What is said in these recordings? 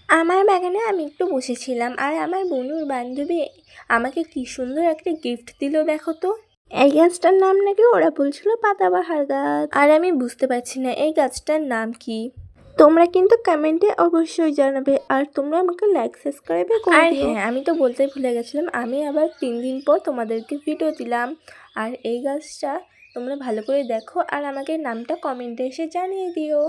আমার বাগানে আমি একটু বসেছিলাম আর আমার বনুর বান্ধবী আমাকে কি সুন্দর একটা গিফট দিল দেখো তো। এই গাছটার নাম নাকি ওরা বলছিল পাতাবাহার গাছ, আর আমি বুঝতে পারছি না এই গাছটার নাম কি। তোমরা কিন্তু কমেন্টে অবশ্যই জানাবে, আর তোমরা আমাকে লাইক সাবস্ক্রাইব করে দিও। হ্যাঁ, আমি তো বলতে ভুলে গেছিলাম, আমি আবার 3 দিন পর তোমাদেরকে ভিডিও দিলাম। আর এই গাছটা তোমরা ভালো করে দেখো আর আমাকে নামটা কমেন্টে এসে জানিয়ে দিও।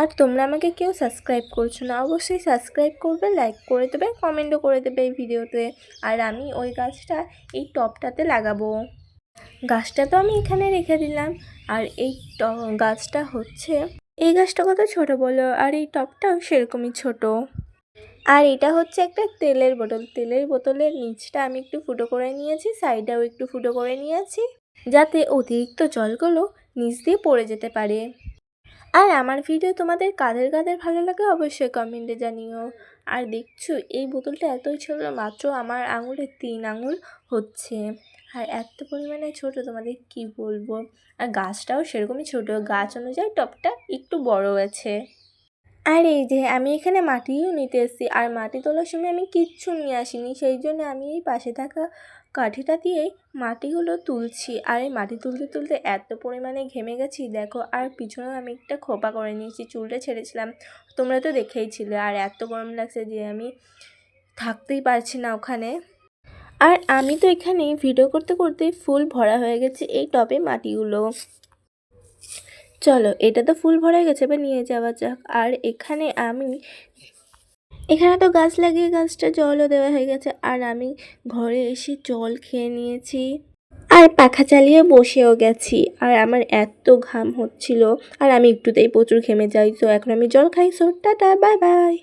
আর তোমরা আমাকে কেউ সাবস্ক্রাইব করছো না, অবশ্যই সাবস্ক্রাইব করবে, লাইক করে দেবে, কমেন্টও করে দেবে এই ভিডিওতে। আর আমি ওই গাছটা এই টবটাতে লাগাবো। গাছটা তো আমি এখানে রেখে দিলাম। আর এই গাছটা হচ্ছে, এই গাছটা কত ছোট বলো, আর এই টবটাও সেরকমই ছোট। আর এটা হচ্ছে একটা তেলের বোতল। তেলের বোতলের নিচটা আমি একটু ফুটো করে নিয়েছি, সাইডেও একটু ফুটো করে নিয়েছি, যাতে অতিরিক্ত জলগুলো নিচ দিয়ে পড়ে যেতে পারে। আর আমার ভিডিও তোমাদের কাদের কাদের ভালো লাগে অবশ্যই কমেন্টে জানিও। আর দেখছো এই বোতলটা এতই ছোট, মাত্র আমার আঙুলের 3 আঙুল হচ্ছে। আর এত পরিমাণে ছোট তোমাদের কি বলবো। আর গাছটাও সেরকমই ছোট, গাছ অনুযায়ী টবটা একটু বড় আছে। আর এই যে আমি এখানে মাটিও নিতে এসেছি, আর মাটি তোলার সময় আমি কিচ্ছু নিয়ে আসিনি, সেই জন্য আমি এই পাশে থাকা কাঠিটা দিয়েই মাটিগুলো তুলছি। আর এই মাটি তুলতে তুলতে এত পরিমাণে ঘেমে গেছি দেখো। আর পিছনেও আমি একটা খোপা করে নিয়েছি, চুলটা ছেড়েছিলাম, তোমরা তো দেখেইছিলে। আর এত গরম লাগছে যে আমি থাকতেই পারছি না ওখানে। আর আমি তো এখানে ভিডিও করতে করতে ফুল ভরা হয়ে গেছে এই টবে মাটিগুলো। চলো, এটা তো ফুল ভরা গেছে, এবার নিয়ে যাওয়া যাক। আর এখানে তো গাছ লাগিয়ে গাছটা জলও দেওয়া হয়ে গেছে। আর আমি ঘরে এসে জল খেয়ে নিয়েছি, আর পাখা চালিয়ে বসেও গেছি। আর আমার এত ঘাম হচ্ছিল, আর আমি একটুতেই প্রচুর ঘেমে যাই, তো এখন আমি জল খাই। So tata, bye bye.